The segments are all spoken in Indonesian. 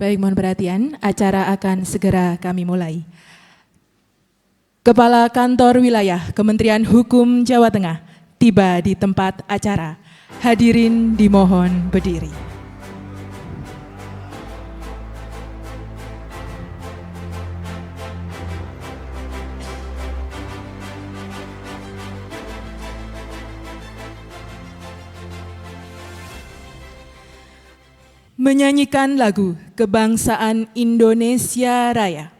Baik, mohon perhatian, acara akan segera kami mulai. Kepala Kantor Wilayah Kementerian Hukum Jawa Tengah tiba di tempat acara. Hadirin dimohon berdiri. Menyanyikan lagu Kebangsaan Indonesia Raya.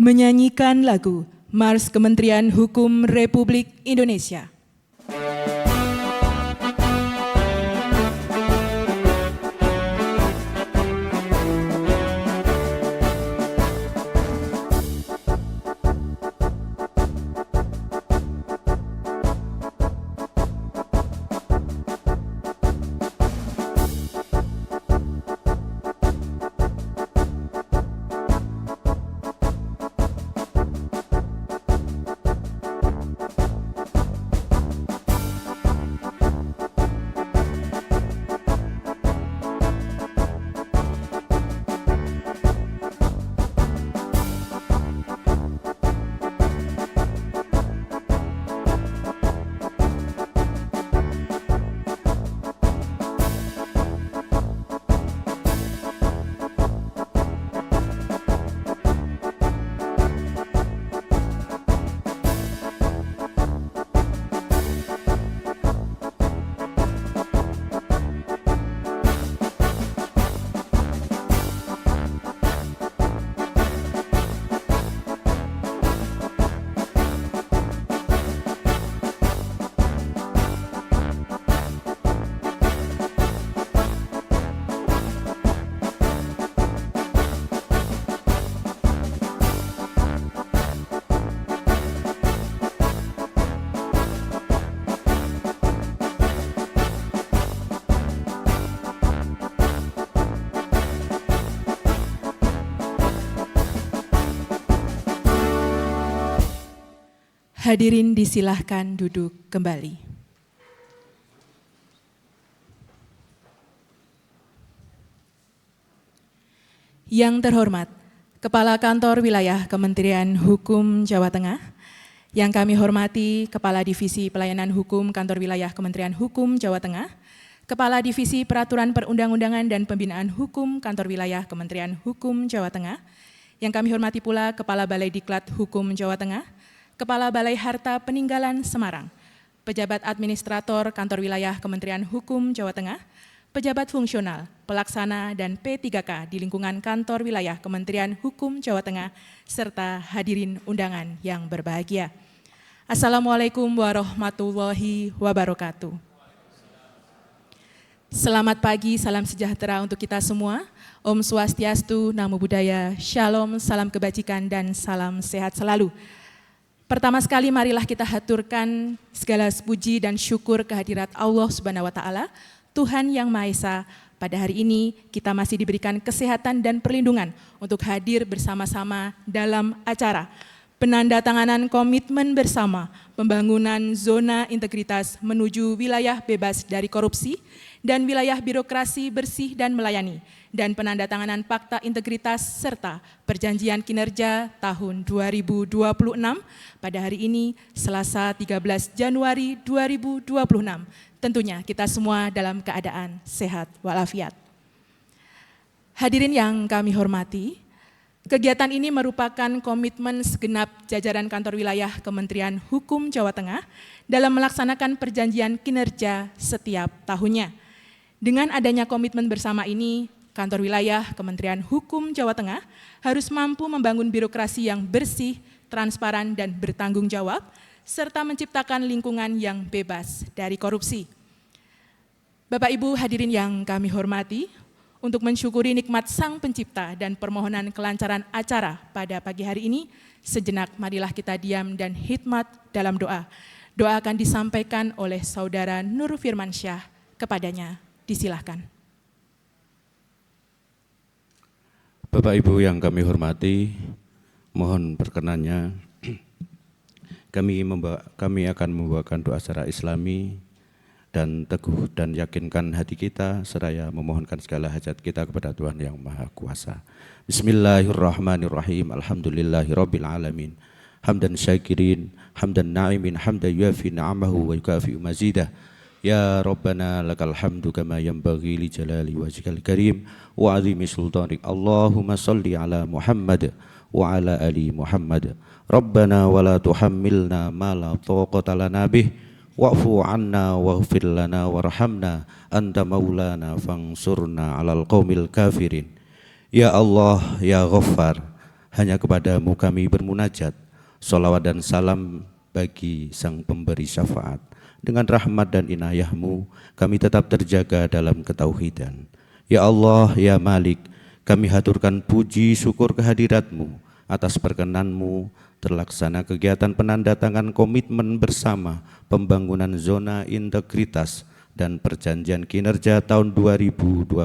Menyanyikan lagu Mars Kementerian Hukum Republik Indonesia. Hadirin disilahkan duduk kembali. Yang terhormat, Kepala Kantor Wilayah Kementerian Hukum Jawa Tengah, yang kami hormati Kepala Divisi Pelayanan Hukum Kantor Wilayah Kementerian Hukum Jawa Tengah, Kepala Divisi Peraturan Perundang-undangan dan Pembinaan Hukum Kantor Wilayah Kementerian Hukum Jawa Tengah, yang kami hormati pula Kepala Balai Diklat Hukum Jawa Tengah, Kepala Balai Harta Peninggalan Semarang, Pejabat Administrator Kantor Wilayah Kementerian Hukum Jawa Tengah, pejabat fungsional, pelaksana, dan P3K di lingkungan Kantor Wilayah Kementerian Hukum Jawa Tengah, serta hadirin undangan yang berbahagia. Assalamualaikum warahmatullahi wabarakatuh. Selamat pagi, salam sejahtera untuk kita semua. Om Swastiastu, Namo Buddhaya, Shalom, salam kebajikan dan salam sehat selalu. Pertama sekali marilah kita haturkan segala puji dan syukur kehadirat Allah Subhanahu wa taala, Tuhan yang Maha Esa. Pada hari ini kita masih diberikan kesehatan dan perlindungan untuk hadir bersama-sama dalam acara penandatanganan komitmen bersama pembangunan zona integritas menuju wilayah bebas dari korupsi dan wilayah birokrasi bersih dan melayani, dan penandatanganan Fakta Integritas serta Perjanjian Kinerja tahun 2026 pada hari ini, Selasa 13 Januari 2026. Tentunya kita semua dalam keadaan sehat walafiat. Hadirin yang kami hormati, kegiatan ini merupakan komitmen segenap jajaran kantor wilayah Kementerian Hukum Jawa Tengah dalam melaksanakan perjanjian kinerja setiap tahunnya. Dengan adanya komitmen bersama ini, kantor wilayah Kementerian Hukum Jawa Tengah harus mampu membangun birokrasi yang bersih, transparan, dan bertanggung jawab, serta menciptakan lingkungan yang bebas dari korupsi. Bapak Ibu hadirin yang kami hormati, untuk mensyukuri nikmat Sang Pencipta dan permohonan kelancaran acara pada pagi hari ini, sejenak marilah kita diam dan hikmat dalam doa. Doa akan disampaikan oleh Saudara Nur Firmansyah kepadanya. Disilahkan. Bapak Ibu yang kami hormati, mohon perkenannya kami akan membawakan doa secara Islami dan teguh dan yakinkan hati kita seraya memohonkan segala hajat kita kepada Tuhan yang Maha Kuasa. Bismillahirrahmanirrahim. Alhamdulillahirabbil alamin. Hamdan syakirin, hamdan na'imin, hamdan yuafi ni'amahu wa yukafi'u mazidah. Ya Rabbana lakal hamdu kama yanbaghi li jalali wajhikal karim wa 'azimi sultanik. Allahumma shalli ala Muhammad wa ala ali Muhammad. Rabbana wa la tuhammilna ma la taqata lana bih wa'fu 'anna waghfir lana warhamna anta maulana fansurna 'alal qaumil kafirin. Ya Allah, ya Ghaffar, hanya kepadamu kami bermunajat. Shalawat dan salam bagi Sang Pemberi syafaat. Dengan rahmat dan inayah-Mu, kami tetap terjaga dalam ketauhidan. Ya Allah, ya Malik, kami haturkan puji syukur kehadirat-Mu atas perkenan-Mu terlaksana kegiatan penandatangan komitmen bersama pembangunan zona integritas dan perjanjian kinerja tahun 2026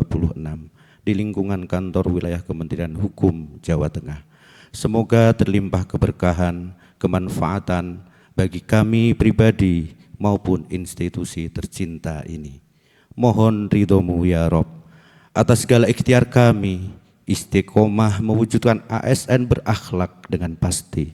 di lingkungan kantor wilayah Kementerian Hukum Jawa Tengah. Semoga terlimpah keberkahan, kemanfaatan bagi kami pribadi maupun institusi tercinta ini. Mohon ridho-Mu ya Rob atas segala ikhtiar kami, istiqomah mewujudkan ASN berakhlak dengan pasti,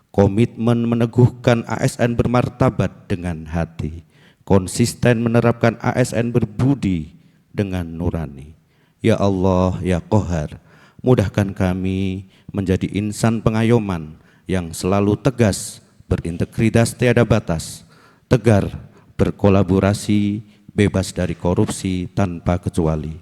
komitmen meneguhkan ASN bermartabat dengan hati, konsisten menerapkan ASN berbudi dengan nurani. Ya Allah, ya Qahar, mudahkan kami menjadi insan pengayoman yang selalu tegas, berintegritas tiada batas, tegar, berkolaborasi, bebas dari korupsi tanpa kecuali,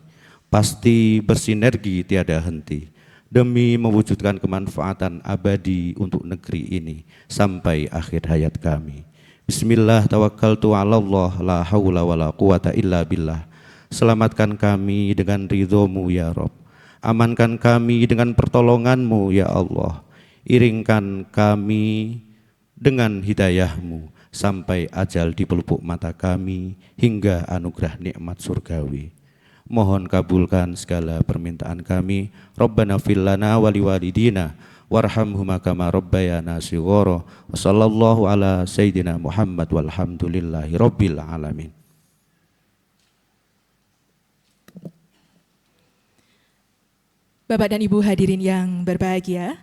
pasti bersinergi tiada henti, demi mewujudkan kemanfaatan abadi untuk negeri ini sampai akhir hayat kami. Bismillah tawakkaltu ala Allah, la haula wa la quwata illa billah. Selamatkan kami dengan ridho-Mu ya Rob, amankan kami dengan pertolongan-Mu ya Allah, iringkan kami dengan hidayah-Mu sampai ajal di pelupuk mata kami hingga anugerah nikmat surgawi. Mohon kabulkan segala permintaan kami. Rabbana fil lana wa liwalidina warhamhuma kama rabbayana shighara. Wa sallallahu ala sayyidina Muhammad walhamdulillahi rabbil alamin. Bapak dan Ibu hadirin yang berbahagia,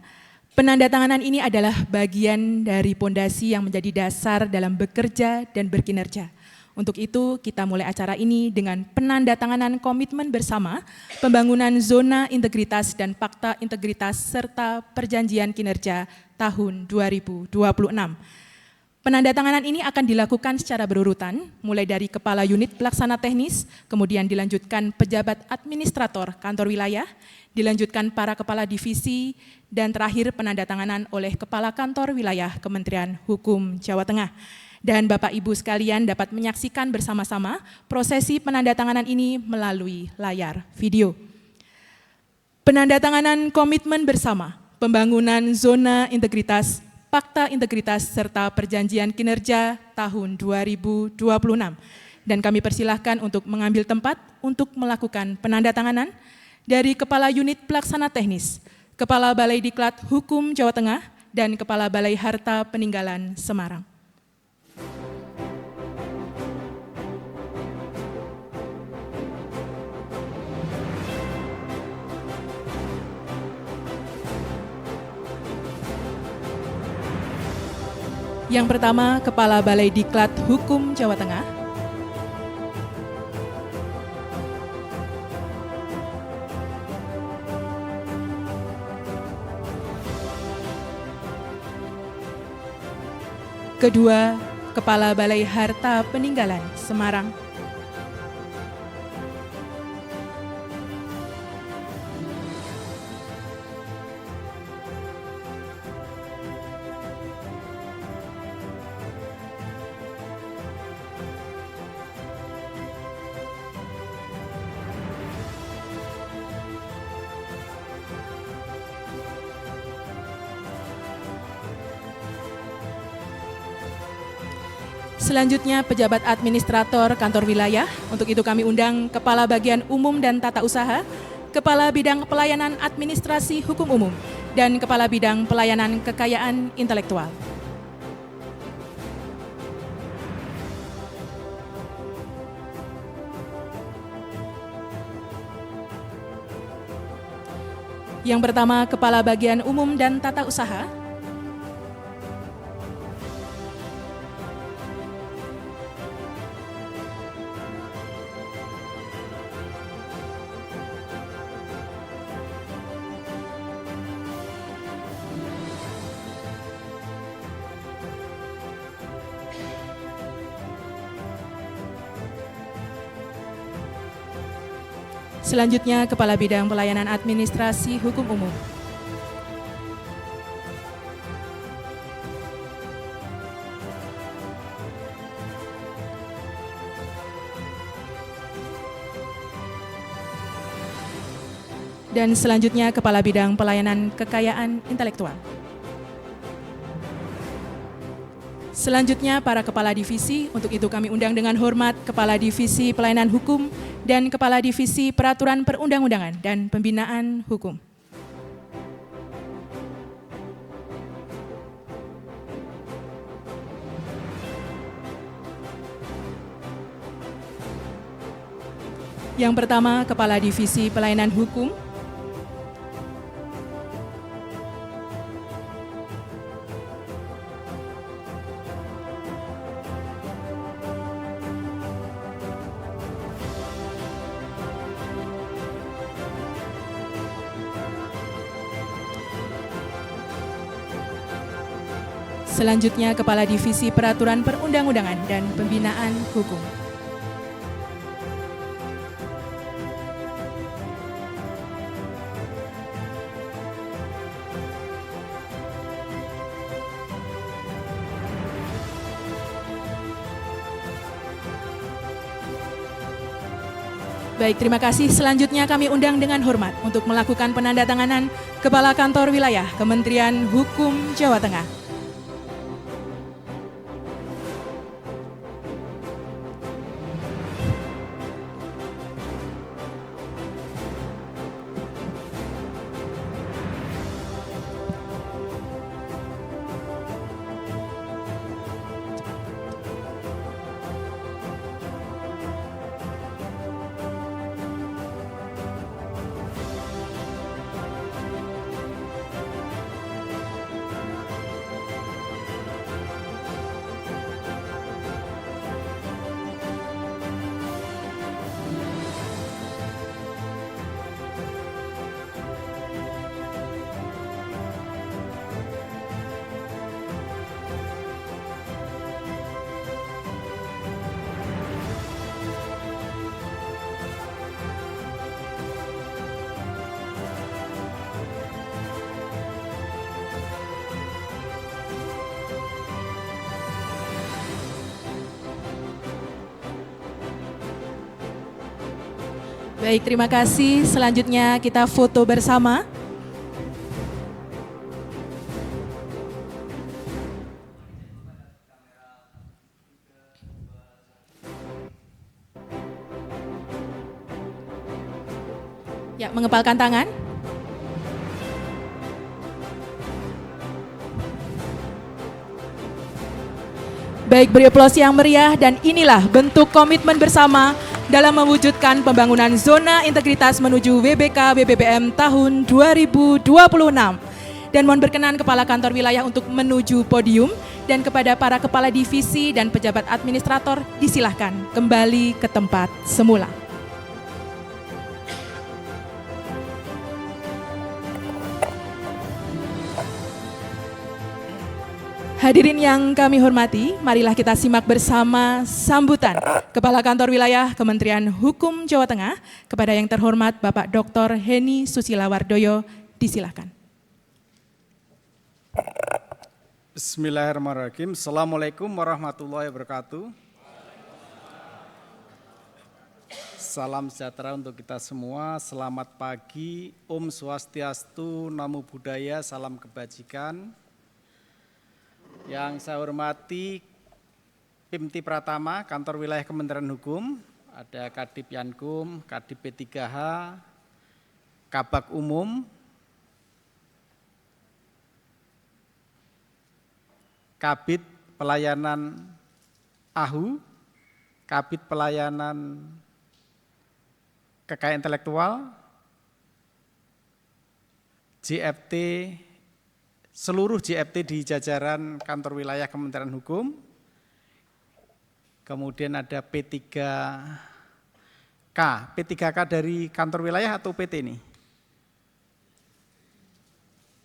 penandatanganan ini adalah bagian dari pondasi yang menjadi dasar dalam bekerja dan berkinerja. Untuk itu kita mulai acara ini dengan penandatanganan komitmen bersama pembangunan zona integritas dan Fakta Integritas serta Perjanjian Kinerja tahun 2026. Penandatanganan ini akan dilakukan secara berurutan, mulai dari Kepala Unit Pelaksana Teknis, kemudian dilanjutkan pejabat administrator kantor wilayah, dilanjutkan para kepala divisi, dan terakhir penandatanganan oleh Kepala Kantor Wilayah Kementerian Hukum Jawa Tengah. dan Bapak Ibu sekalian dapat menyaksikan bersama-sama prosesi penandatanganan ini melalui layar video. Penandatanganan komitmen bersama, pembangunan zona integritas, fakta integritas serta perjanjian kinerja tahun 2026. Dan kami persilahkan untuk mengambil tempat untuk melakukan penandatanganan dari Kepala Unit Pelaksana Teknis, Kepala Balai Diklat Hukum Jawa Tengah, dan Kepala Balai Harta Peninggalan Semarang. Yang pertama, Kepala Balai Diklat Hukum Jawa Tengah. Kedua, Kepala Balai Harta Peninggalan Semarang. Selanjutnya, pejabat administrator kantor wilayah. Untuk itu kami undang Kepala Bagian Umum dan Tata Usaha, Kepala Bidang Pelayanan Administrasi Hukum Umum, dan Kepala Bidang Pelayanan Kekayaan Intelektual. Yang pertama, Kepala Bagian Umum dan Tata Usaha. Selanjutnya, Kepala Bidang Pelayanan Administrasi Hukum Umum. Dan selanjutnya, Kepala Bidang Pelayanan Kekayaan Intelektual. Selanjutnya, para Kepala Divisi. Untuk itu kami undang dengan hormat Kepala Divisi Pelayanan Hukum dan Kepala Divisi Peraturan Perundang-undangan dan Pembinaan Hukum. Yang pertama, Kepala Divisi Pelayanan Hukum. Selanjutnya, Kepala Divisi Peraturan Perundang-undangan dan Pembinaan Hukum. Baik, terima kasih. Selanjutnya kami undang dengan hormat untuk melakukan penandatanganan Kepala Kantor Wilayah Kementerian Hukum Jawa Tengah. Baik, terima kasih. Selanjutnya kita foto bersama. Ya, mengepalkan tangan. Baik, beri aplaus yang meriah, dan inilah bentuk komitmen bersama dalam mewujudkan pembangunan zona integritas menuju WBK BBBM tahun 2026. Dan mohon berkenan Kepala Kantor Wilayah untuk menuju podium, dan kepada para Kepala Divisi dan pejabat administrator disilahkan kembali ke tempat semula. Hadirin yang kami hormati, marilah kita simak bersama sambutan Kepala Kantor Wilayah Kementerian Hukum Jawa Tengah kepada yang terhormat Bapak Dr. Heni Susilawardoyo, disilahkan. Bismillahirrahmanirrahim. Assalamualaikum warahmatullahi wabarakatuh. Salam sejahtera untuk kita semua. Selamat pagi, Om Swastiastu, Namo Buddhaya, salam kebajikan. Yang saya hormati Pimti Pratama, Kantor Wilayah Kementerian Hukum, ada Kadip Yankum, Kadip P3H, Kabak Umum, Kabid Pelayanan AHU, Kabid Pelayanan Kekayaan Intelektual, JFT, seluruh JFT di jajaran Kantor Wilayah Kementerian Hukum, kemudian ada P3K. P3K dari Kantor Wilayah atau PT ini?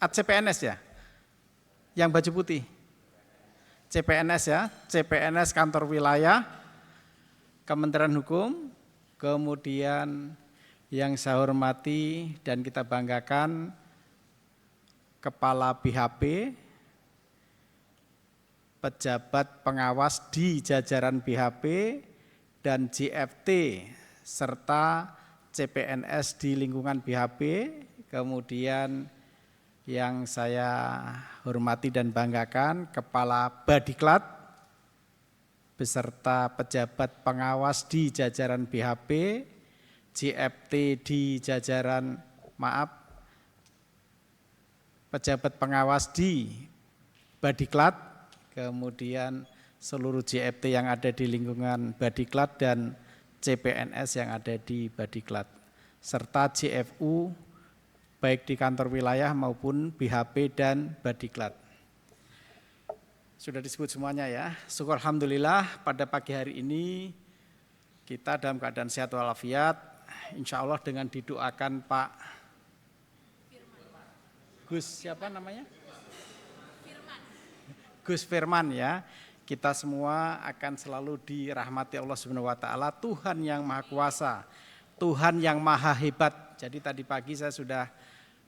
CPNS ya? Yang baju putih? CPNS ya, CPNS Kantor Wilayah Kementerian Hukum, kemudian yang saya hormati dan kita banggakan Kepala BHP, pejabat pengawas di jajaran BHP dan JFT serta CPNS di lingkungan BHP, kemudian yang saya hormati dan banggakan Kepala Badiklat beserta pejabat pengawas di jajaran BHP, JFT di jajaran, pejabat pengawas di Badiklat, kemudian seluruh JFT yang ada di lingkungan Badiklat dan CPNS yang ada di Badiklat, serta JFU baik di kantor wilayah maupun BHP dan Badiklat. Sudah disebut semuanya ya. Syukur alhamdulillah pada pagi hari ini kita dalam keadaan sehat walafiat. Insya Allah dengan didoakan Pak Gus siapa namanya? Gus Firman ya. Kita semua akan selalu dirahmati Allah Subhanahu wa taala, Tuhan yang Maha Kuasa, Tuhan yang Maha Hebat. Jadi tadi pagi saya sudah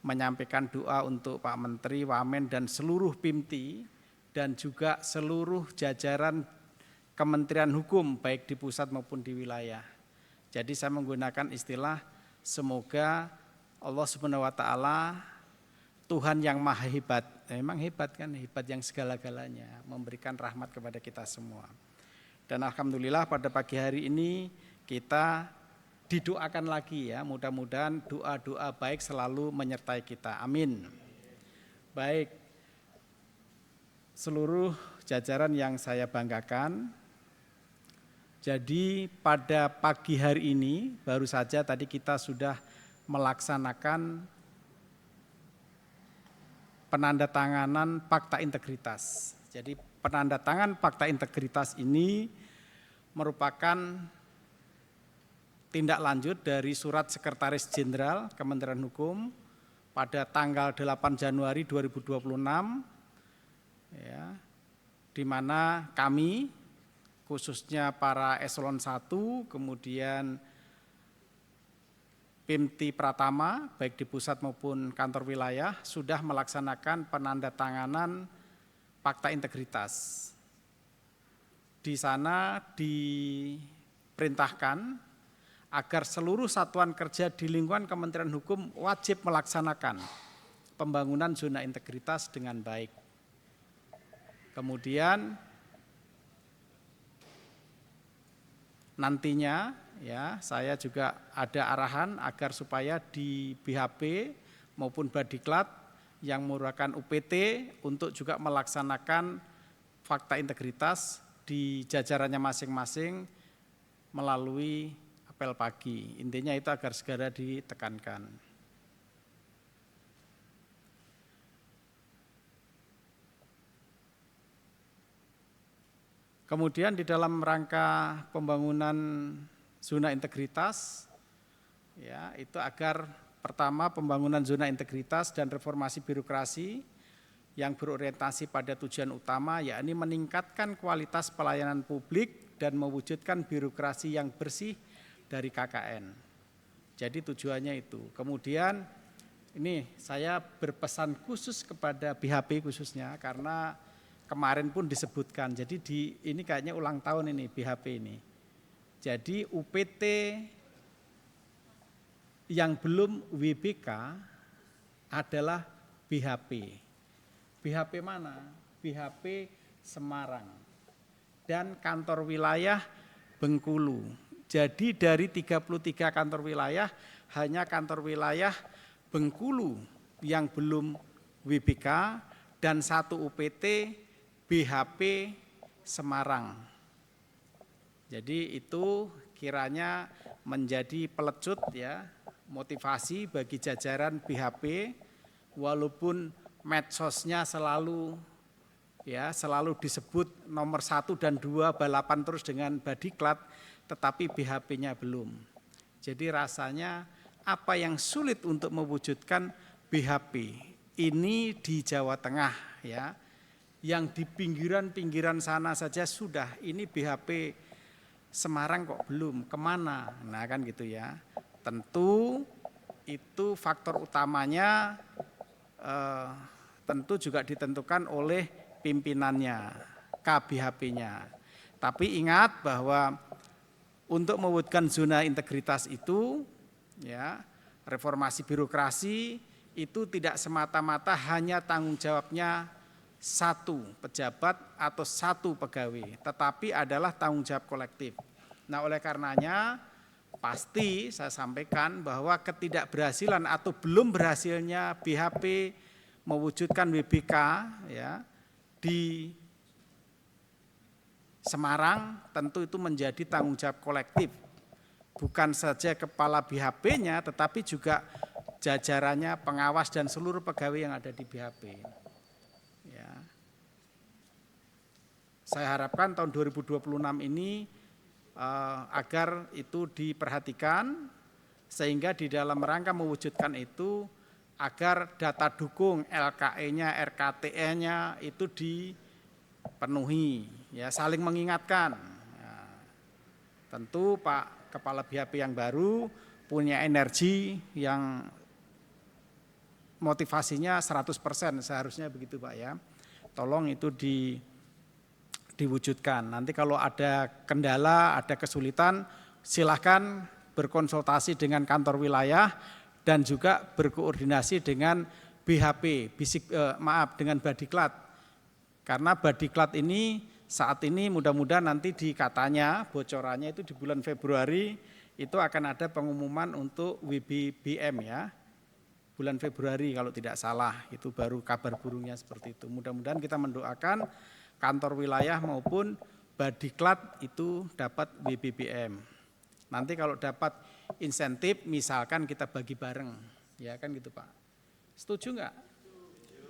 menyampaikan doa untuk Pak Menteri, Wamen dan seluruh Pimti dan juga seluruh jajaran Kementerian Hukum baik di pusat maupun di wilayah. Jadi saya menggunakan istilah semoga Allah Subhanahu wa taala, Tuhan yang Maha Hebat, memang hebat kan, hebat yang segala-galanya, memberikan rahmat kepada kita semua. Dan alhamdulillah pada pagi hari ini kita didoakan lagi ya, mudah-mudahan doa-doa baik selalu menyertai kita, amin. Baik, seluruh jajaran yang saya banggakan, jadi pada pagi hari ini baru saja tadi kita sudah melaksanakan penandatanganan Fakta Integritas. Jadi penandatangan Fakta Integritas ini merupakan tindak lanjut dari surat Sekretaris Jenderal Kementerian Hukum pada tanggal 8 Januari 2026 ya, di mana kami khususnya para eselon 1 kemudian Pimti Pratama baik di pusat maupun kantor wilayah sudah melaksanakan penandatanganan Fakta Integritas. Di sana diperintahkan agar seluruh satuan kerja di lingkungan Kementerian Hukum wajib melaksanakan pembangunan zona integritas dengan baik. Kemudian nantinya ya saya juga ada arahan agar supaya di BHP maupun Badiklat yang merupakan UPT untuk juga melaksanakan fakta integritas di jajarannya masing-masing melalui apel pagi. Intinya itu agar segera ditekankan. Kemudian di dalam rangka pembangunan zona integritas, ya itu agar pertama pembangunan zona integritas dan reformasi birokrasi yang berorientasi pada tujuan utama, yakni meningkatkan kualitas pelayanan publik dan mewujudkan birokrasi yang bersih dari KKN. Jadi tujuannya itu. Kemudian ini saya berpesan khusus kepada BHP khususnya karena kemarin pun disebutkan, jadi ini kayaknya ulang tahun ini BHP ini. Jadi UPT yang belum WBK adalah BHP. BHP mana? BHP Semarang dan kantor wilayah Bengkulu. Jadi dari 33 kantor wilayah, hanya kantor wilayah Bengkulu yang belum WBK dan 1 UPT BHP Semarang. Jadi itu kiranya menjadi pelecut ya, motivasi bagi jajaran BHP walaupun medsosnya selalu disebut nomor 1 dan 2 balapan terus dengan Badiklat, tetapi BHP-nya belum. Jadi rasanya apa yang sulit untuk mewujudkan BHP ini di Jawa Tengah ya. Yang di pinggiran-pinggiran sana saja sudah, ini BHP Semarang kok belum, kemana? Nah kan gitu ya. Tentu itu faktor utamanya tentu juga ditentukan oleh pimpinannya, KBHP-nya. Tapi ingat bahwa untuk mewujudkan zona integritas itu, ya reformasi birokrasi itu tidak semata-mata hanya tanggung jawabnya 1 pejabat atau 1 pegawai, tetapi adalah tanggung jawab kolektif. Nah oleh karenanya pasti saya sampaikan bahwa ketidakberhasilan atau belum berhasilnya BHP mewujudkan WBK ya, di Semarang tentu itu menjadi tanggung jawab kolektif. Bukan saja kepala BHP-nya tetapi juga jajarannya, pengawas dan seluruh pegawai yang ada di BHP. Ya. Saya harapkan tahun 2026 ini agar itu diperhatikan sehingga di dalam rangka mewujudkan itu agar data dukung LKE-nya, RKTE-nya itu dipenuhi, ya saling mengingatkan. Ya. Tentu Pak Kepala BHP yang baru punya energi yang motivasinya 100% seharusnya begitu Pak ya. Tolong itu diwujudkan. Nanti kalau ada kendala, ada kesulitan, silakan berkonsultasi dengan kantor wilayah dan juga berkoordinasi dengan BHP, dengan Badiklat. Karena Badiklat ini saat ini mudah-mudahan nanti di katanya bocorannya itu di bulan Februari itu akan ada pengumuman untuk WBBM ya. Bulan Februari kalau tidak salah, itu baru kabar burungnya seperti itu. Mudah-mudahan kita mendoakan kantor wilayah maupun Badiklat itu dapat WBBM. Nanti kalau dapat insentif misalkan kita bagi bareng, ya kan gitu Pak. Setuju enggak?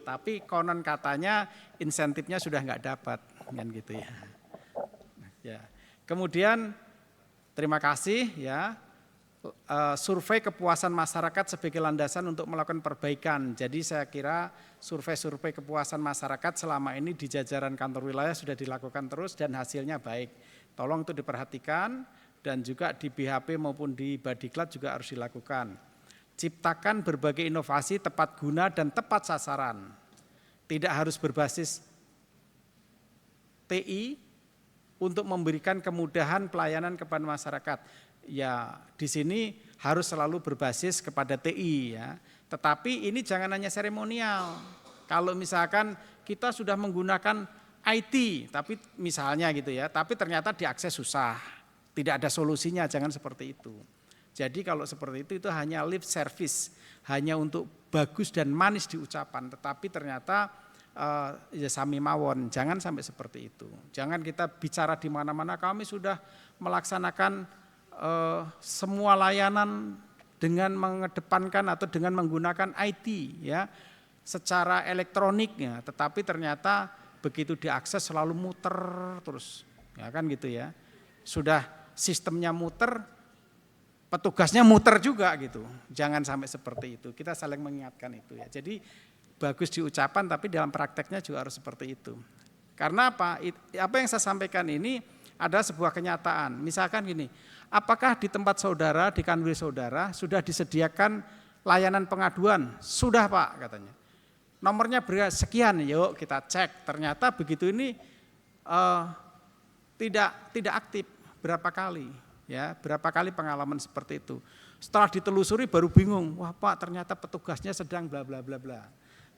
Tapi konon katanya insentifnya sudah enggak dapat, kan gitu ya. Ya. Kemudian terima kasih ya. Survei kepuasan masyarakat sebagai landasan untuk melakukan perbaikan. Jadi saya kira survei-survei kepuasan masyarakat selama ini di jajaran kantor wilayah sudah dilakukan terus dan hasilnya baik. Tolong itu diperhatikan dan juga di BHP maupun di Badiklat juga harus dilakukan. Ciptakan berbagai inovasi tepat guna dan tepat sasaran. Tidak harus berbasis TI, untuk memberikan kemudahan pelayanan kepada masyarakat. Ya, di sini harus selalu berbasis kepada TI ya. Tetapi ini jangan hanya seremonial. Kalau misalkan kita sudah menggunakan IT, tapi misalnya gitu ya, tapi ternyata diakses susah, tidak ada solusinya, jangan seperti itu. Jadi kalau seperti itu hanya lip service, hanya untuk bagus dan manis di ucapan, tetapi ternyata ya sami mawon, jangan sampai seperti itu. Jangan kita bicara di mana-mana kami sudah melaksanakan semua layanan dengan mengedepankan atau dengan menggunakan IT ya secara elektroniknya, tetapi ternyata begitu diakses selalu muter terus, ya kan gitu ya. Sudah sistemnya muter, petugasnya muter juga gitu. Jangan sampai seperti itu. Kita saling mengingatkan itu ya. Jadi bagus di ucapan tapi dalam prakteknya juga harus seperti itu. Karena apa? Apa yang saya sampaikan ini ada sebuah kenyataan. Misalkan gini, apakah di tempat saudara, di kanwil saudara sudah disediakan layanan pengaduan? Sudah Pak katanya. Nomornya sekian, yuk kita cek. Ternyata begitu ini tidak aktif. Berapa kali? Ya, berapa kali pengalaman seperti itu. Setelah ditelusuri baru bingung. Wah Pak, ternyata petugasnya sedang bla bla bla bla.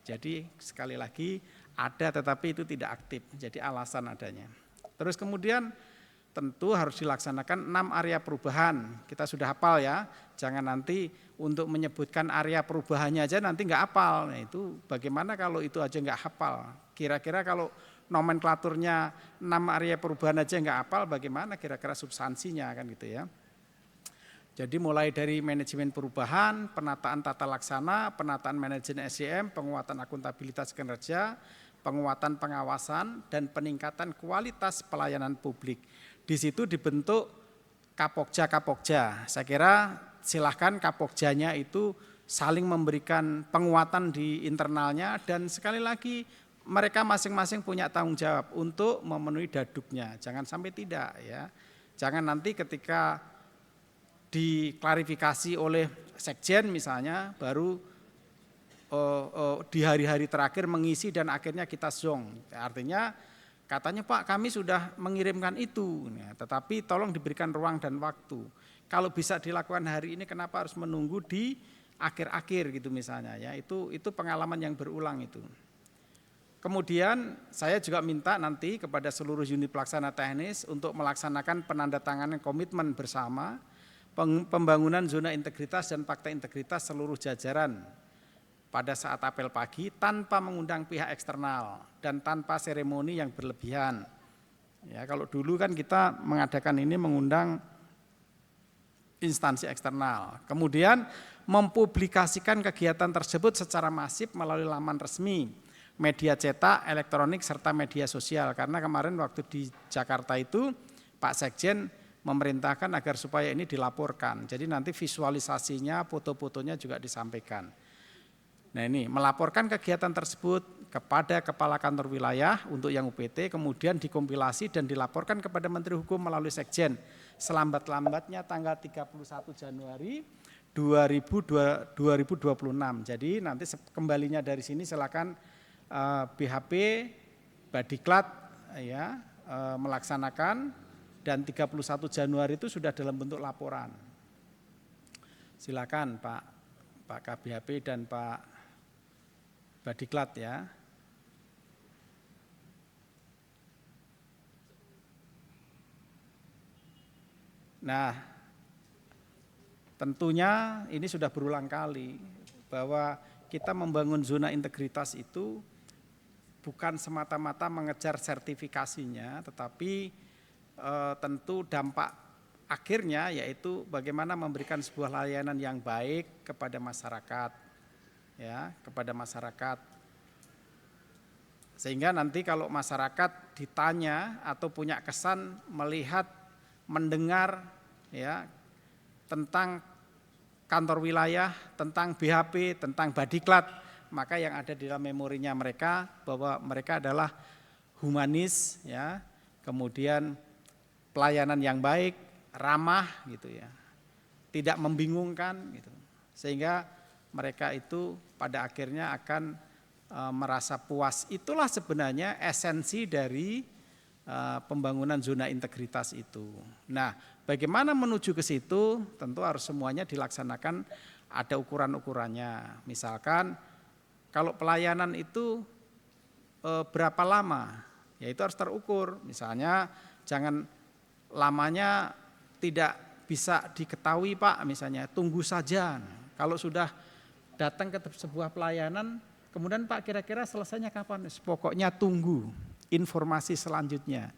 Jadi sekali lagi ada tetapi itu tidak aktif. Jadi alasan adanya. Terus kemudian tentu harus dilaksanakan 6 area perubahan. Kita sudah hafal ya. Jangan nanti untuk menyebutkan area perubahannya aja nanti nggak hafal. Nah itu bagaimana kalau itu aja nggak hafal? Kira-kira kalau nomenklaturnya 6 area perubahan aja nggak hafal, bagaimana kira-kira substansinya kan gitu ya. Jadi mulai dari manajemen perubahan, penataan tata laksana, penataan manajemen SDM, penguatan akuntabilitas kinerja, penguatan pengawasan, dan peningkatan kualitas pelayanan publik. Di situ dibentuk Kapokja. Saya kira silahkan Kapokjanya itu saling memberikan penguatan di internalnya dan sekali lagi mereka masing-masing punya tanggung jawab untuk memenuhi daduknya. Jangan sampai tidak ya. Jangan nanti ketika diklarifikasi oleh sekjen misalnya baru di hari-hari terakhir mengisi dan akhirnya kita zong. Artinya katanya Pak kami sudah mengirimkan itu, ya, tetapi tolong diberikan ruang dan waktu. Kalau bisa dilakukan hari ini kenapa harus menunggu di akhir-akhir gitu misalnya ya. Itu pengalaman yang berulang itu. Kemudian saya juga minta nanti kepada seluruh unit pelaksana teknis untuk melaksanakan penandatanganan komitmen bersama pembangunan zona integritas dan fakta integritas seluruh jajaran pada saat apel pagi tanpa mengundang pihak eksternal dan tanpa seremoni yang berlebihan. Ya, kalau dulu kan kita mengadakan ini mengundang instansi eksternal. Kemudian mempublikasikan kegiatan tersebut secara masif melalui laman resmi, media cetak, elektronik, serta media sosial. Karena kemarin waktu di Jakarta itu Pak Sekjen memerintahkan agar supaya ini dilaporkan. Jadi nanti visualisasinya, foto-fotonya juga disampaikan. Nah ini melaporkan kegiatan tersebut kepada Kepala Kantor Wilayah untuk yang UPT, kemudian dikompilasi dan dilaporkan kepada Menteri Hukum melalui Sekjen selambat-lambatnya tanggal 31 Januari 2026. Jadi nanti kembalinya dari sini silakan BHP, Badiklat ya melaksanakan dan 31 Januari itu sudah dalam bentuk laporan. Silakan Pak KBHP dan Pak Badiklat ya. Nah, tentunya ini sudah berulang kali bahwa kita membangun zona integritas itu bukan semata-mata mengejar sertifikasinya, tetapi tentu dampak akhirnya yaitu bagaimana memberikan sebuah layanan yang baik kepada masyarakat, ya, kepada masyarakat. Sehingga nanti kalau masyarakat ditanya atau punya kesan melihat, mendengar, ya, tentang kantor wilayah, tentang BHP, tentang Badiklat, maka yang ada di dalam memorinya mereka bahwa mereka adalah humanis, ya, kemudian pelayanan yang baik, ramah gitu ya, tidak membingungkan gitu, sehingga mereka itu pada akhirnya akan merasa puas. Itulah sebenarnya esensi dari pembangunan zona integritas itu. Nah, bagaimana menuju ke situ? Tentu harus semuanya dilaksanakan, ada ukuran-ukurannya. Misalkan kalau pelayanan itu berapa lama, ya itu harus terukur. Misalnya jangan lamanya tidak bisa diketahui Pak, misalnya tunggu saja. Kalau sudah datang ke sebuah pelayanan, kemudian Pak kira-kira selesainya kapan? Pokoknya tunggu informasi selanjutnya.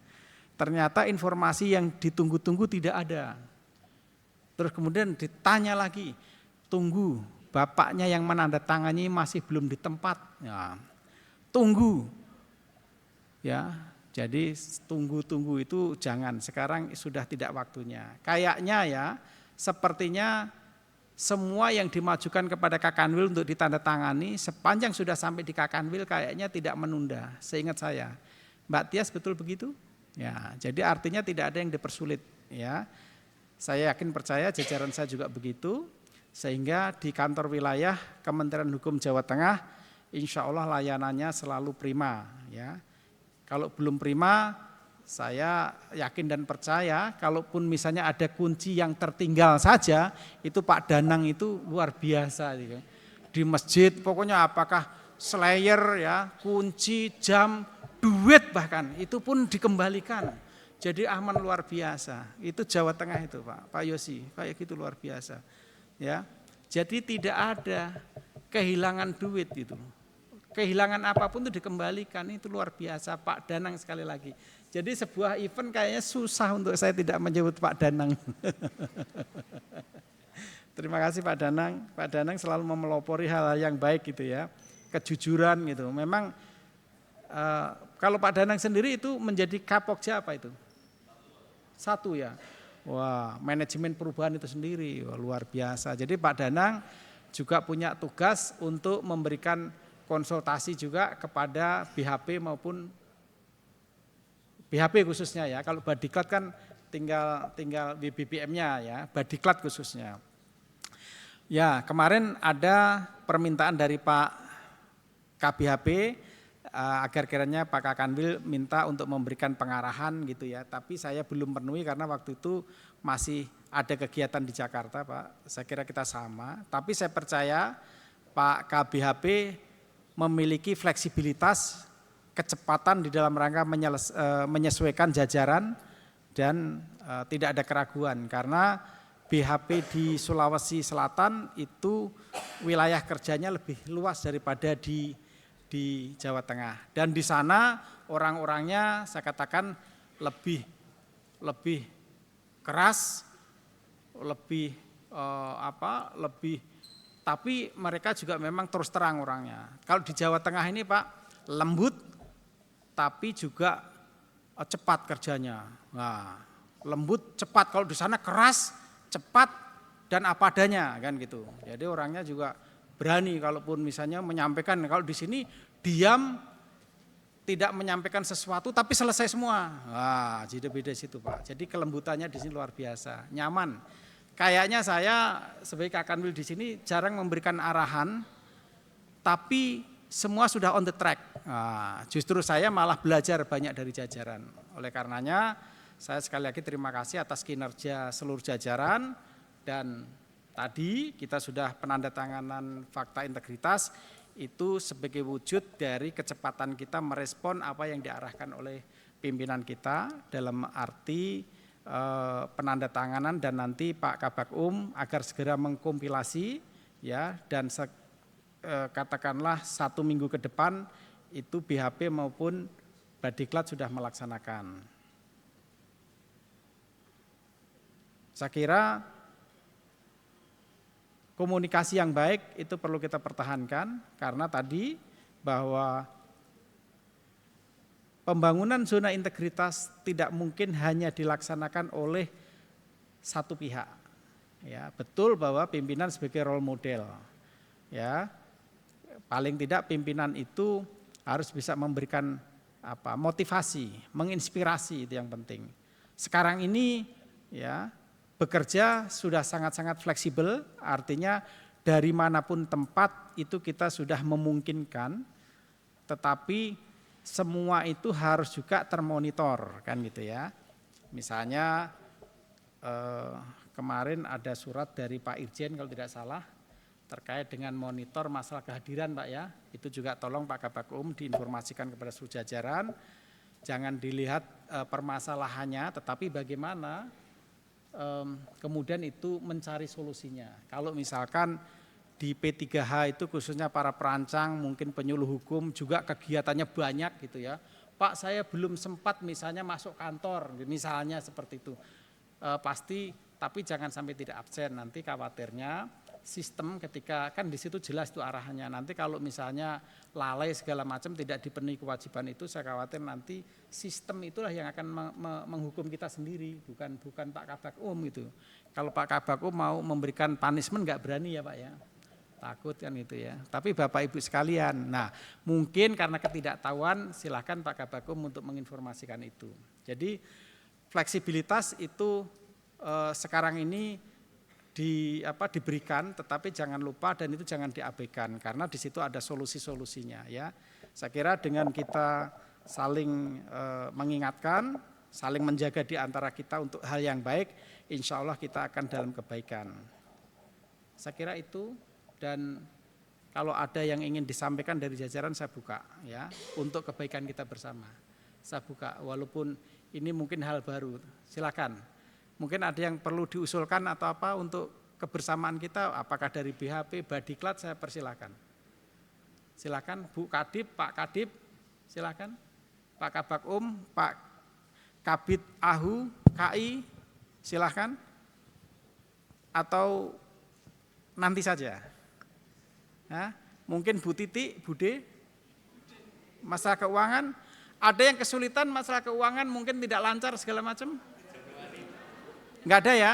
Ternyata informasi yang ditunggu-tunggu tidak ada. Terus kemudian ditanya lagi, tunggu, bapaknya yang menandatangani masih belum di tempat. Ya, tunggu. Ya, jadi tunggu-tunggu itu jangan, sekarang sudah tidak waktunya. Kayaknya ya, sepertinya semua yang dimajukan kepada Kakanwil untuk ditandatangani sepanjang sudah sampai di Kakanwil kayaknya tidak menunda, seingat saya. Mbak Tias betul begitu? Ya, jadi artinya tidak ada yang dipersulit. Ya, saya yakin percaya jajaran saya juga begitu, sehingga di kantor wilayah Kementerian Hukum Jawa Tengah, insya Allah layanannya selalu prima. Ya, kalau belum prima, saya yakin dan percaya, kalaupun misalnya ada kunci yang tertinggal saja, itu Pak Danang itu luar biasa. Di masjid, pokoknya apakah slayer, ya, kunci, jam, duit bahkan itu pun dikembalikan. Jadi aman luar biasa. Itu Jawa Tengah itu Pak Yosi, kayak gitu luar biasa. Ya, jadi tidak ada kehilangan duit itu. Kehilangan apapun itu dikembalikan, itu luar biasa Pak Danang sekali lagi. Jadi sebuah event kayaknya susah untuk saya tidak menyebut Pak Danang. Terima kasih Pak Danang. Pak Danang selalu memelopori hal-hal yang baik gitu ya, kejujuran gitu. Memang kalau Pak Danang sendiri itu menjadi Kapokja apa itu? Satu ya. Wah, manajemen perubahan itu sendiri, wah, luar biasa. Jadi Pak Danang juga punya tugas untuk memberikan konsultasi juga kepada BHP maupun BHP khususnya ya. Kalau Badiklat kan tinggal BBM-nya ya, Badiklat khususnya. Ya, kemarin ada permintaan dari Pak KBHP agar kiranya Pak Kakanwil minta untuk memberikan pengarahan gitu ya. Tapi saya belum penuhi karena waktu itu masih ada kegiatan di Jakarta Pak. Saya kira kita sama. Tapi saya percaya Pak KBHP memiliki fleksibilitas, kecepatan di dalam rangka menyesuaikan jajaran dan tidak ada keraguan. Karena BHP di Sulawesi Selatan itu wilayah kerjanya lebih luas daripada di Jawa Tengah, dan di sana orang-orangnya saya katakan lebih keras, lebih tapi mereka juga memang terus terang orangnya. Kalau di Jawa Tengah ini Pak lembut tapi juga cepat kerjanya. Nah, lembut cepat, kalau di sana keras, cepat dan apa adanya kan gitu. Jadi orangnya juga berani kalaupun misalnya menyampaikan, kalau di sini diam tidak menyampaikan sesuatu tapi selesai semua. Wah, jadi beda situ Pak. Jadi kelembutannya di sini luar biasa, nyaman. Kayaknya saya sebagai Kakanwil di sini jarang memberikan arahan, tapi semua sudah on the track. Nah, justru saya malah belajar banyak dari jajaran. Oleh karenanya saya sekali lagi terima kasih atas kinerja seluruh jajaran, dan tadi kita sudah penandatanganan fakta integritas itu sebagai wujud dari kecepatan kita merespon apa yang diarahkan oleh pimpinan kita dalam arti penandatanganan, dan nanti Pak Kabak agar segera mengkompilasi ya, dan katakanlah 1 minggu ke depan itu BHP maupun Badiklat sudah melaksanakan. Saya kira komunikasi yang baik itu perlu kita pertahankan, karena tadi bahwa pembangunan zona integritas tidak mungkin hanya dilaksanakan oleh satu pihak. Ya, betul bahwa pimpinan sebagai role model. Ya, paling tidak pimpinan itu harus bisa memberikan motivasi, menginspirasi, itu yang penting. Sekarang ini ya, bekerja sudah sangat-sangat fleksibel, artinya dari manapun tempat itu kita sudah memungkinkan, tetapi semua itu harus juga termonitor kan gitu ya. Misalnya kemarin ada surat dari Pak Irjen kalau tidak salah terkait dengan monitor masalah kehadiran Pak ya. Itu juga tolong Pak Kabakum diinformasikan kepada seluruh jajaran. Jangan dilihat permasalahannya tetapi bagaimana kemudian itu mencari solusinya. Kalau misalkan di P3H itu khususnya para perancang, mungkin penyuluh hukum juga kegiatannya banyak gitu ya. Pak saya belum sempat misalnya masuk kantor, misalnya seperti itu. Pasti, tapi jangan sampai tidak absen, nanti khawatirnya sistem ketika, kan di situ jelas itu arahannya. Nanti kalau misalnya lalai segala macam tidak dipenuhi kewajiban itu, saya khawatir nanti sistem itulah yang akan menghukum kita sendiri, bukan Pak Kabakum gitu. Kalau Pak Kabakum mau memberikan punishment nggak berani ya Pak ya. Takut kan itu ya. Tapi Bapak Ibu sekalian, nah mungkin karena ketidaktahuan silahkan Pak Kabakum untuk menginformasikan itu. Jadi fleksibilitas itu sekarang ini diberikan, tetapi jangan lupa dan itu jangan diabaikan karena di situ ada solusi-solusinya ya. Saya kira dengan kita saling mengingatkan, saling menjaga di antara kita untuk hal yang baik, insya Allah kita akan dalam kebaikan. Saya kira itu. Dan kalau ada yang ingin disampaikan dari jajaran saya buka ya untuk kebaikan kita bersama. Saya buka walaupun ini mungkin hal baru. Silakan. Mungkin ada yang perlu diusulkan atau apa untuk kebersamaan kita, apakah dari BHP, Badiklat, saya persilakan. Silakan Bu Kadip, Pak Kadip, silakan. Pak Kabakum, Pak Kabid Ahu, KI, silakan. Atau nanti saja. Nah, mungkin Bu Titi, Bude, masalah keuangan, ada yang kesulitan masalah keuangan mungkin tidak lancar segala macam? Enggak ada ya?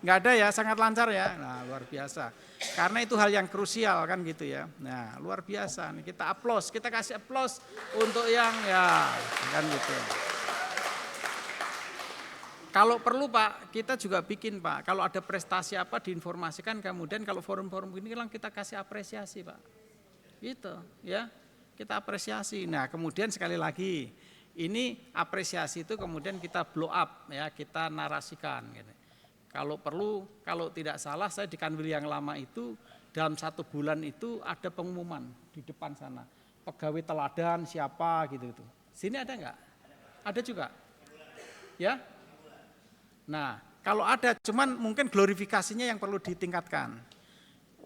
Enggak ada ya, sangat lancar ya. Nah, luar biasa. Karena itu hal yang krusial kan gitu ya. Nah, luar biasa. Nih kita aplaus, kita kasih aplaus untuk yang ya kan gitu. Kalau perlu Pak, kita juga bikin Pak, kalau ada prestasi apa diinformasikan, kemudian kalau forum-forum ini kan kita kasih apresiasi Pak. Gitu ya, kita apresiasi. Nah kemudian sekali lagi, ini apresiasi itu kemudian kita blow up ya, kita narasikan. Gitu. Kalau perlu, kalau tidak salah saya di Kanwil yang lama itu, dalam 1 bulan itu ada pengumuman di depan sana. Pegawai teladan siapa gitu. Sini ada enggak? Ada juga? Ya? Nah, kalau ada, cuman mungkin glorifikasinya yang perlu ditingkatkan.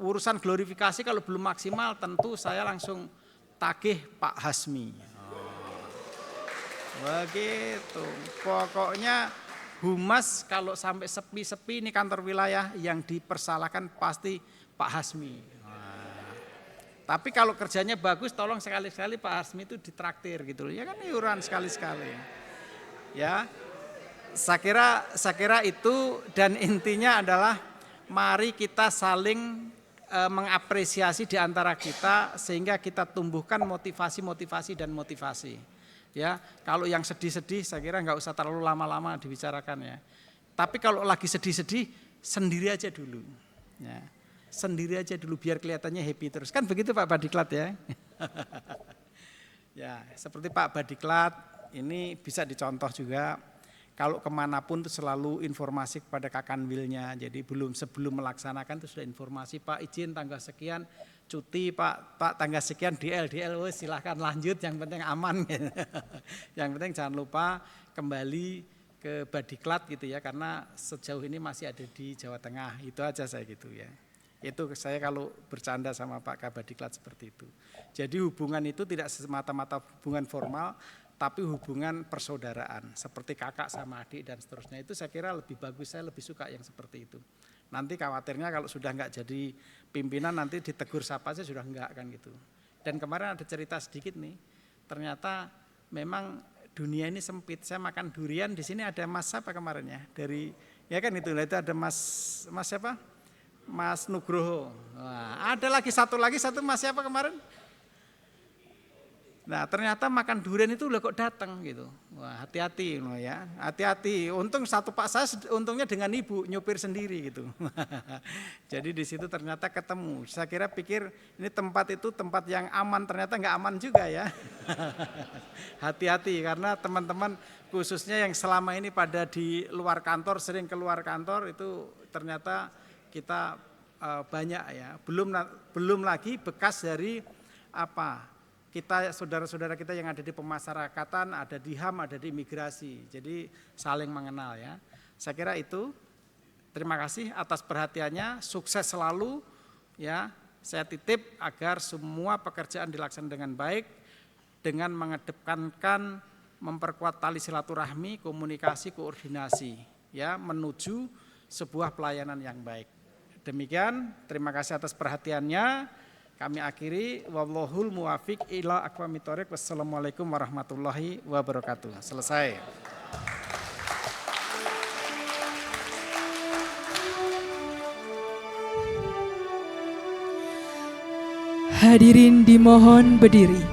Urusan glorifikasi kalau belum maksimal, tentu saya langsung tagih Pak Hasmi. Begitu. Pokoknya humas kalau sampai sepi-sepi ini kantor wilayah yang dipersalahkan pasti Pak Hasmi. Tapi kalau kerjanya bagus, tolong sekali-sekali Pak Hasmi itu ditraktir gitu. Ya kan iuran sekali-sekali. Ya. Saya kira itu dan intinya adalah mari kita saling mengapresiasi di antara kita sehingga kita tumbuhkan motivasi dan motivasi. Ya, kalau yang sedih-sedih saya kira nggak usah terlalu lama-lama dibicarakan ya. Tapi kalau lagi sedih-sedih sendiri aja dulu. Ya, sendiri aja dulu biar kelihatannya happy terus. Kan begitu Pak Badiklat ya. Ya, seperti Pak Badiklat ini bisa dicontoh juga. Kalau kemanapun itu selalu informasi kepada Kakanwilnya. Jadi sebelum melaksanakan itu sudah informasi Pak izin tanggal sekian cuti Pak tanggal sekian DL silahkan lanjut yang penting aman. Yang penting jangan lupa kembali ke Badiklat gitu ya karena sejauh ini masih ada di Jawa Tengah. Itu aja saya gitu ya. Itu saya kalau bercanda sama Pak Kabadiklat seperti itu. Jadi hubungan itu tidak semata-mata hubungan formal tapi hubungan persaudaraan seperti kakak sama adik dan seterusnya itu saya kira lebih bagus, saya lebih suka yang seperti itu. Nanti khawatirnya kalau sudah enggak jadi pimpinan nanti ditegur siapa aja sudah enggak kan gitu. Dan kemarin ada cerita sedikit nih, ternyata memang dunia ini sempit. Saya makan durian di sini ada Mas siapa kemarin ya dari ya kan itu ada Mas siapa? Mas Nugroho. Nah, ada lagi satu Mas siapa kemarin? Nah ternyata makan durian itu udah kok datang gitu. Wah hati-hati loh ya, hati-hati. Untung satu pak saya untungnya dengan ibu nyupir sendiri gitu. Jadi di situ ternyata ketemu. Saya pikir ini tempat itu tempat yang aman, ternyata nggak aman juga ya. Hati-hati karena teman-teman khususnya yang selama ini pada di luar kantor, sering keluar kantor itu ternyata kita banyak ya. Belum lagi bekas dari apa? Kita saudara-saudara kita yang ada di pemasyarakatan, ada di HAM, ada di imigrasi. Jadi saling mengenal ya. Saya kira itu. Terima kasih atas perhatiannya, sukses selalu ya. Saya titip agar semua pekerjaan dilaksanakan dengan baik dengan mengedepankan memperkuat tali silaturahmi, komunikasi, koordinasi ya menuju sebuah pelayanan yang baik. Demikian, terima kasih atas perhatiannya. Kami akhiri, wallahul muwafiq ila aqwamit thoriq. Wassalamualaikum warahmatullahi wabarakatuh. Selesai. Hadirin dimohon berdiri.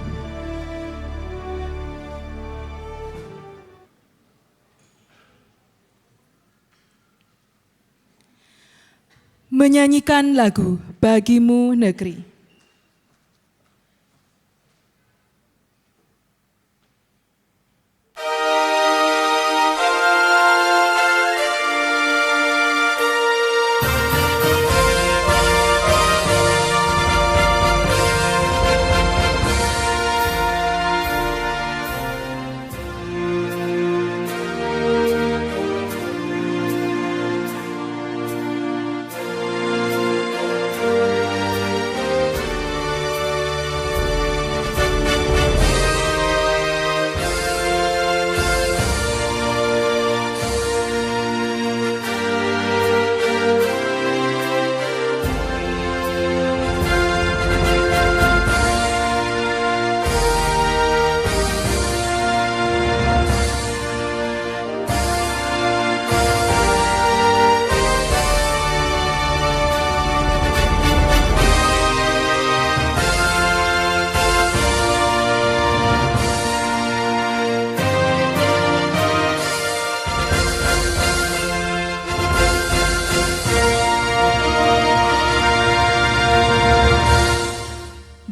Menyanyikan lagu Bagimu Negeri.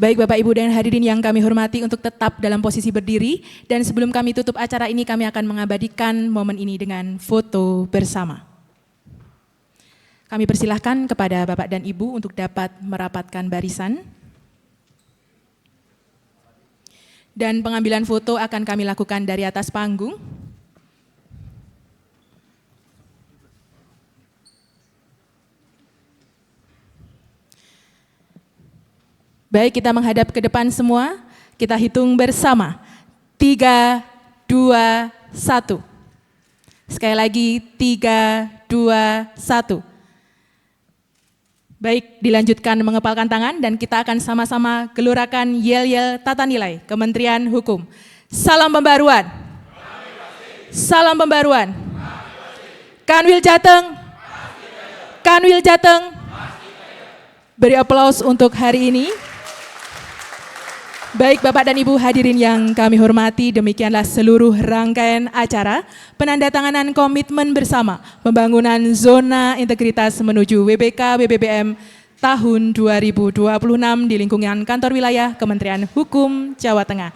Baik Bapak Ibu dan hadirin yang kami hormati untuk tetap dalam posisi berdiri dan sebelum kami tutup acara ini kami akan mengabadikan momen ini dengan foto bersama. Kami persilahkan kepada Bapak dan Ibu untuk dapat merapatkan barisan. Dan pengambilan foto akan kami lakukan dari atas panggung. Baik, kita menghadap ke depan semua, kita hitung bersama. 3, 2, 1. Sekali lagi, 3, 2, 1. Baik, dilanjutkan mengepalkan tangan dan kita akan sama-sama gelurakan yel-yel tata nilai Kementerian Hukum. Salam pembaruan. Salam pembaruan. Kanwil Jateng. Kanwil Jateng. Beri aplaus untuk hari ini. Baik Bapak dan Ibu hadirin yang kami hormati, demikianlah seluruh rangkaian acara penandatanganan komitmen bersama pembangunan zona integritas menuju WBK BBBM tahun 2026 di lingkungan kantor wilayah Kementerian Hukum Jawa Tengah.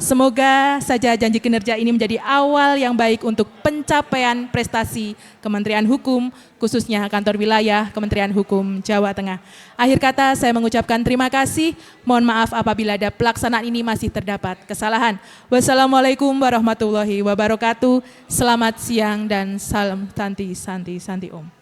Semoga saja janji kinerja ini menjadi awal yang baik untuk pencapaian prestasi Kementerian Hukum, khususnya kantor wilayah Kementerian Hukum Jawa Tengah. Akhir kata saya mengucapkan terima kasih, mohon maaf apabila ada pelaksanaan ini masih terdapat kesalahan. Wassalamualaikum warahmatullahi wabarakatuh, selamat siang dan salam santi Om.